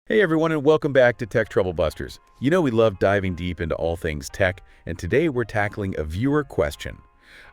Hey everyone, and welcome back to Tech Trouble Busters. You know we love diving deep into all things tech, and today we're tackling a viewer question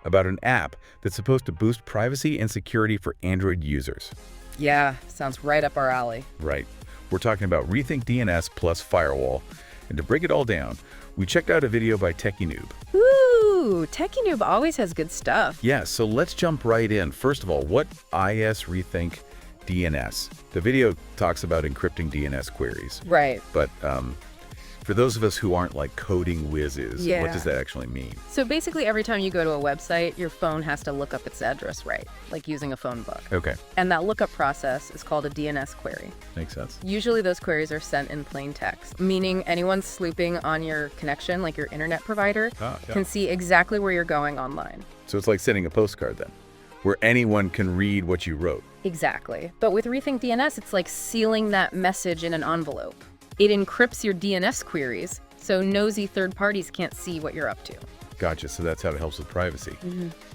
about an app that's supposed to boost privacy and security for Android users. Yeah, sounds right up our alley. Right. We're talking about Rethink DNS plus Firewall, and to break it all down, we checked out a video by Techie Noob. Ooh, Techie Noob always has good stuff. Yeah, so let's jump right in. First of all, what is Rethink DNS? The video talks about encrypting DNS queries. Right. But for those of us who aren't like coding whizzes, what does that actually mean? So basically every time you go to a website, your phone has to look up its address right, like using a phone book. Okay, And that lookup process is called a DNS query. makes sense. Usually those queries are sent in plain text, meaning anyone slooping on your connection, like your internet provider, can see exactly where you're going online. So it's like sending a postcard then, where anyone can read what you wrote. Exactly. But with Rethink DNS, it's like sealing that message in an envelope. It encrypts your DNS queries, so nosy third parties can't see what you're up to. Gotcha, so that's how it helps with privacy.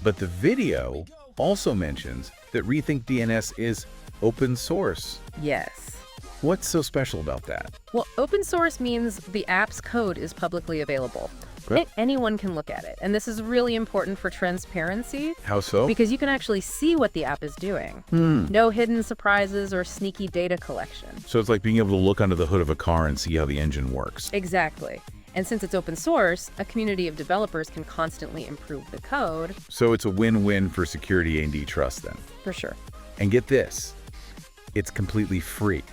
But the video also mentions that Rethink DNS is open source. Yes. What's so special about that? Well, open source means the app's code is publicly available. Okay. Anyone can look at it. And this is really important for transparency How so? because you can actually see what the app is doing. No hidden surprises or sneaky data collection. So it's like being able to look under the hood of a car and see how the engine works. Exactly. And since it's open source, a community of developers can constantly improve the code. So it's a win-win for security and trust then. For sure. And get this, it's completely free.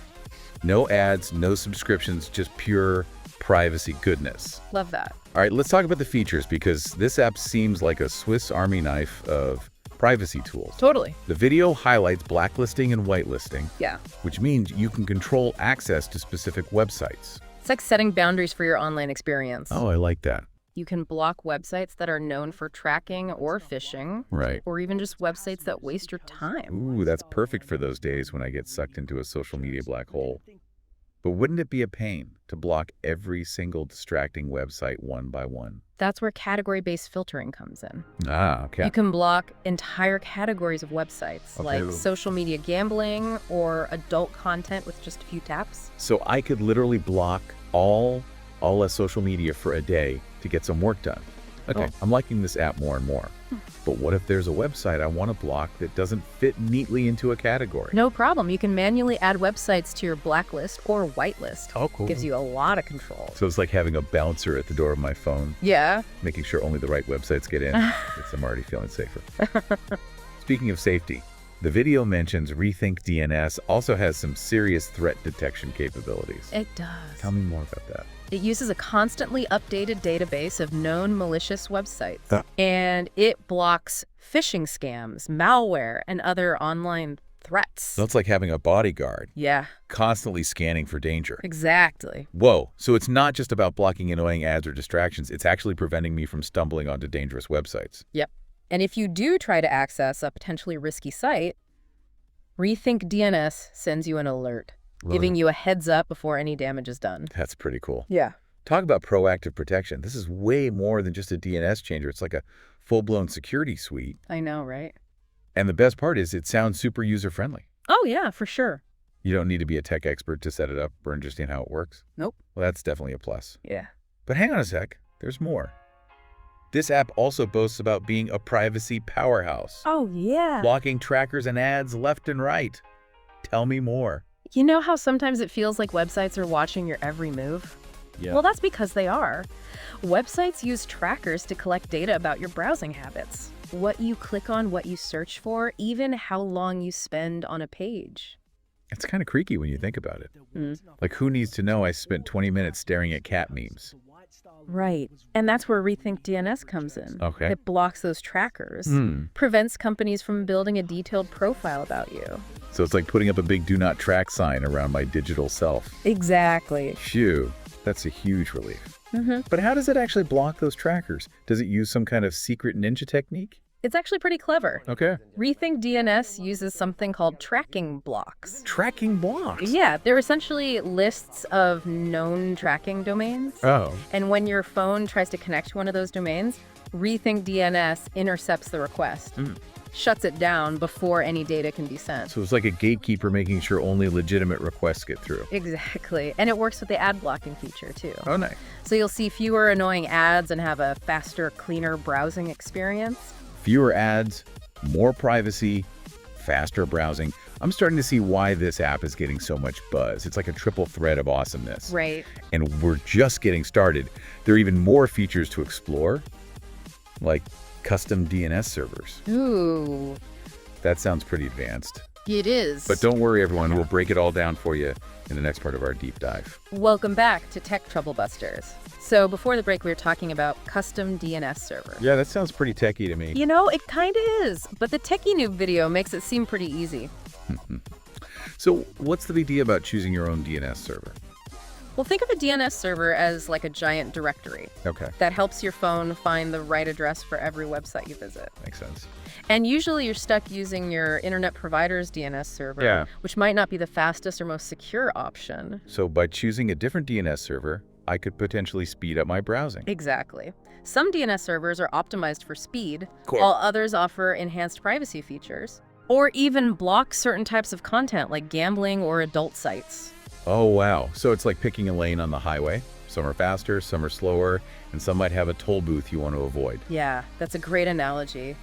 No ads, no subscriptions, just pure privacy goodness. Love that. All right, let's talk about the features because this app seems like a Swiss Army knife of privacy tools. Totally. The video highlights blacklisting and whitelisting, Yeah. which means you can control access to specific websites. It's like setting boundaries for your online experience. Oh, I like that. You can block websites that are known for tracking or phishing, Right. or even just websites that waste your time. Ooh, that's perfect for those days when I get sucked into a social media black hole. But wouldn't it be a pain to block every single distracting website one by one? That's where category-based filtering comes in. Ah, okay. You can block entire categories of websites, like social media gambling or adult content with just a few taps. So I could literally block all social media for a day to get some work done. Okay, I'm liking this app more and more. But what if there's a website I want to block that doesn't fit neatly into a category? No problem. You can manually add websites to your blacklist or whitelist. Oh, cool. Gives you a lot of control. So it's like having a bouncer at the door of my phone, Yeah. making sure only the right websites get in. Guess I'm already feeling safer. Speaking of safety, the video mentions Rethink DNS also has some serious threat detection capabilities. It does. Tell me more about that. It uses a constantly updated database of known malicious websites. Ah. And it blocks phishing scams, malware, and other online threats. So it's like having a bodyguard, Yeah, constantly scanning for danger. exactly. Whoa, so it's not just about blocking annoying ads or distractions, it's actually preventing me from stumbling onto dangerous websites. Yep. And if you do try to access a potentially risky site, Rethink DNS sends you an alert, giving you a heads up before any damage is done. That's pretty cool. Yeah. Talk about proactive protection. This is way more than just a DNS changer. It's like a full-blown security suite. I know, right? And the best part is it sounds super user-friendly. Oh, yeah, for sure. You don't need to be a tech expert to set it up or understand how it works. Nope. Well, that's definitely a plus. Yeah. But hang on a sec, there's more. This app also boasts about being a privacy powerhouse, Oh, yeah. blocking trackers and ads left and right. Tell me more. You know how sometimes it feels like websites are watching your every move? Yeah. Well, that's because they are. Websites use trackers to collect data about your browsing habits, what you click on, what you search for, even how long you spend on a page. It's kind of creaky when you think about it. Like, who needs to know I spent 20 minutes staring at cat memes? Right. And that's where Rethink DNS comes in. Okay. It blocks those trackers, prevents companies from building a detailed profile about you. So it's like putting up a big do not track sign around my digital self. Exactly. Phew, that's a huge relief. But how does it actually block those trackers? Does it use some kind of secret ninja technique? It's actually pretty clever. Okay. Rethink DNS uses something called tracking blocks. Tracking blocks? Yeah, they're essentially lists of known tracking domains. Oh. And when your phone tries to connect to one of those domains, Rethink DNS intercepts the request. shuts it down before any data can be sent. So it's like a gatekeeper making sure only legitimate requests get through. Exactly. And it works with the ad blocking feature too. Oh, nice. So you'll see fewer annoying ads and have a faster, cleaner browsing experience. Fewer ads, more privacy, faster browsing. I'm starting to see why this app is getting so much buzz. It's like a triple threat of awesomeness. Right. And we're just getting started. There are even more features to explore, like custom DNS servers. Ooh, That sounds pretty advanced. it is. But don't worry, everyone. We'll break it all down for you in the next part of our deep dive. Welcome back to Tech Trouble Busters. So before the break, we were talking about custom DNS servers. Yeah, that sounds pretty techy to me. You know, it kind of is, but the Techie Noob video makes it seem pretty easy. So what's the big deal about choosing your own DNS server? Well, think of a DNS server as like a giant directory Okay, that helps your phone find the right address for every website you visit. makes sense. And usually you're stuck using your internet provider's DNS server, Yeah. which might not be the fastest or most secure option. So by choosing a different DNS server, I could potentially speed up my browsing. Exactly. Some DNS servers are optimized for speed, Cool. while others offer enhanced privacy features, or even block certain types of content like gambling or adult sites. Oh, wow. So it's like picking a lane on the highway. Some are faster, some are slower, and some might have a toll booth you want to avoid. Yeah, that's a great analogy.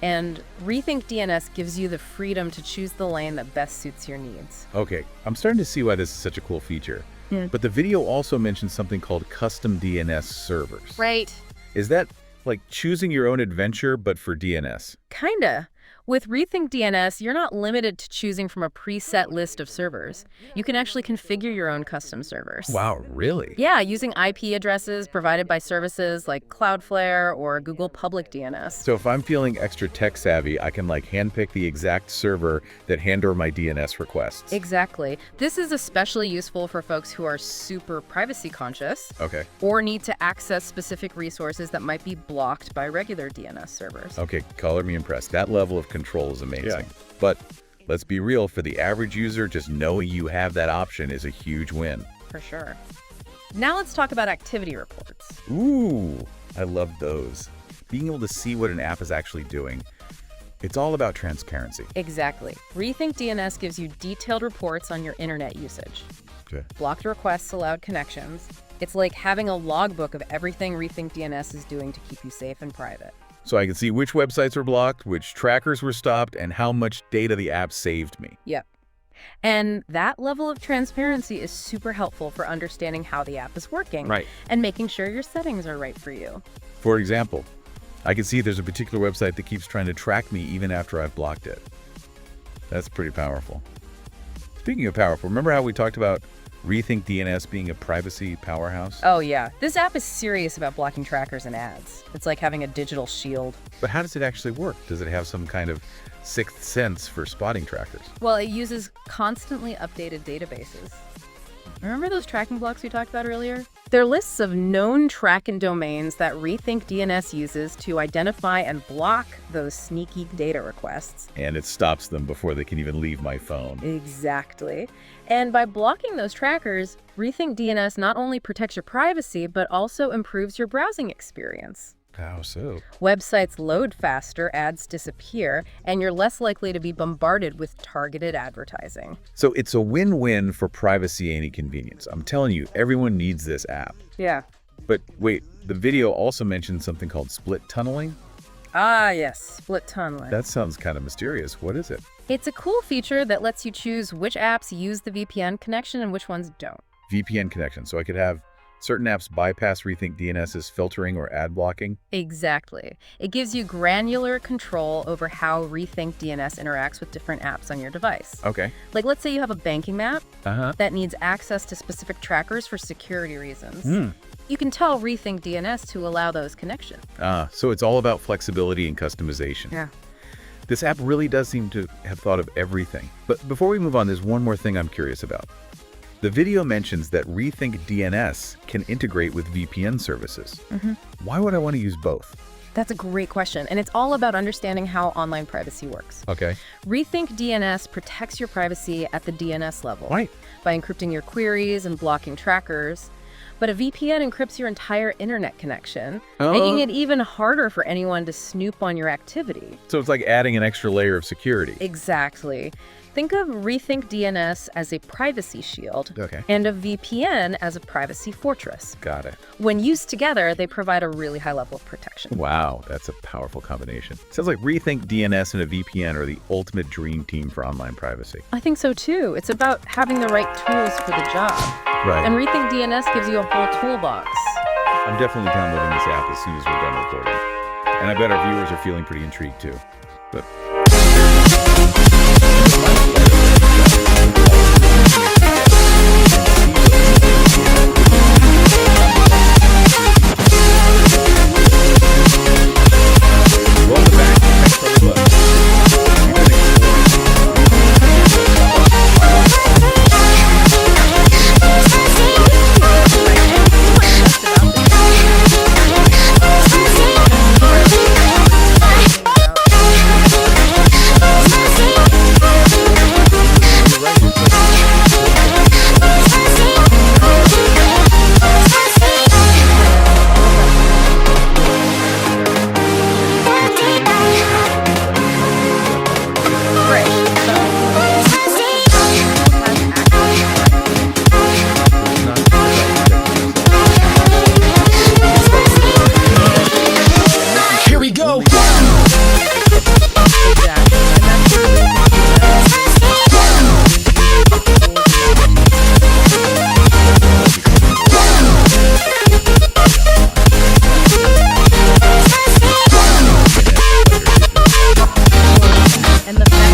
And Rethink DNS gives you the freedom to choose the lane that best suits your needs. Okay, I'm starting to see why this is such a cool feature. Yeah. But the video also mentions something called custom DNS servers. Right. Is that like choosing your own adventure, but for DNS? Kinda. With Rethink DNS, you're not limited to choosing from a preset list of servers. You can actually configure your own custom servers. Wow, really? Yeah, using IP addresses provided by services like Cloudflare or Google Public DNS. So if I'm feeling extra tech savvy, I can like handpick the exact server that handle my DNS requests. Exactly. This is especially useful for folks who are super privacy conscious Okay. or need to access specific resources that might be blocked by regular DNS servers. Okay, color me impressed. That level of control is amazing. Yeah. But let's be real, for the average user, just knowing you have that option is a huge win. For sure. Now let's talk about activity reports. Ooh, I love those. Being able to see what an app is actually doing. It's all about transparency. Exactly. Rethink DNS gives you detailed reports on your internet usage. Okay. Blocked requests, allowed connections. It's like having a logbook of everything Rethink DNS is doing to keep you safe and private. So I can see which websites were blocked, which trackers were stopped, and how much data the app saved me. Yep. And that level of transparency is super helpful for understanding how the app is working. Right. And making sure your settings are right for you. For example, I can see there's a particular website that keeps trying to track me even after I've blocked it. That's pretty powerful. Speaking of powerful, remember how we talked about Rethink DNS being a privacy powerhouse? Oh yeah, this app is serious about blocking trackers and ads. It's like having a digital shield. But how does it actually work? Does it have some kind of sixth sense for spotting trackers? Well, it uses constantly updated databases. Remember those tracking blocks we talked about earlier? They're lists of known tracking domains that Rethink DNS uses to identify and block those sneaky data requests. And it stops them before they can even leave my phone. Exactly. And by blocking those trackers, Rethink DNS not only protects your privacy, but also improves your browsing experience. How so? Websites load faster, ads disappear, and you're less likely to be bombarded with targeted advertising. So it's a win-win for privacy and convenience. I'm telling you, everyone needs this app. Yeah. But wait, the video also mentioned something called split tunneling? Ah, yes, split tunneling. That sounds kind of mysterious. What is it? It's a cool feature that lets you choose which apps use the VPN connection and which ones don't. VPN connection. So I could have certain apps bypass Rethink DNS's filtering or ad blocking. Exactly. It gives you granular control over how Rethink DNS interacts with different apps on your device. Okay. Like, let's say you have a banking app Uh-huh. that needs access to specific trackers for security reasons. You can tell Rethink DNS to allow those connections. So it's all about flexibility and customization. Yeah. This app really does seem to have thought of everything. But before we move on, there's one more thing I'm curious about. The video mentions that Rethink DNS can integrate with VPN services. Why would I want to use both? That's a great question, and it's all about understanding how online privacy works. Okay. Rethink DNS protects your privacy at the DNS level Right. by encrypting your queries and blocking trackers. But a VPN encrypts your entire internet connection, Oh. making it even harder for anyone to snoop on your activity. So it's like adding an extra layer of security. Exactly. Think of Rethink DNS as a privacy shield Okay. and a VPN as a privacy fortress. Got it. When used together, they provide a really high level of protection. Wow, that's a powerful combination. Sounds like Rethink DNS and a VPN are the ultimate dream team for online privacy. I think so too. It's about having the right tools for the job. Right. And Rethink DNS gives you a whole toolbox. I'm definitely downloading this app as soon as we're done recording. And I bet our viewers are feeling pretty intrigued too. But welcome back to Tech Trouble Busters. Here we go. And the fact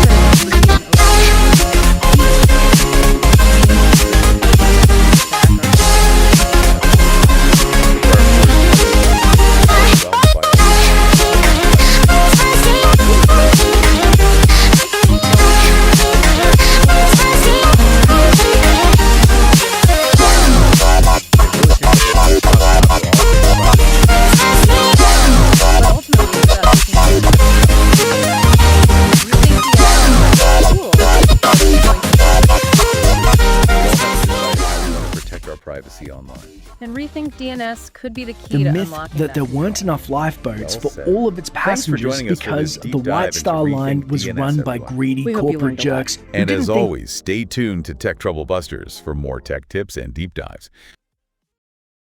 protect our privacy online. And Rethink DNS could be the key The to myth unlocking that there that weren't deal. enough lifeboats Well for said. all of its Thanks for passengers joining us for because this deep the dive White into Star Line Rethink was DNS, run by everyone. greedy We hope you corporate learned a lot. jerks. who And didn't as think always, stay tuned to Tech Trouble Busters for more tech tips and deep dives.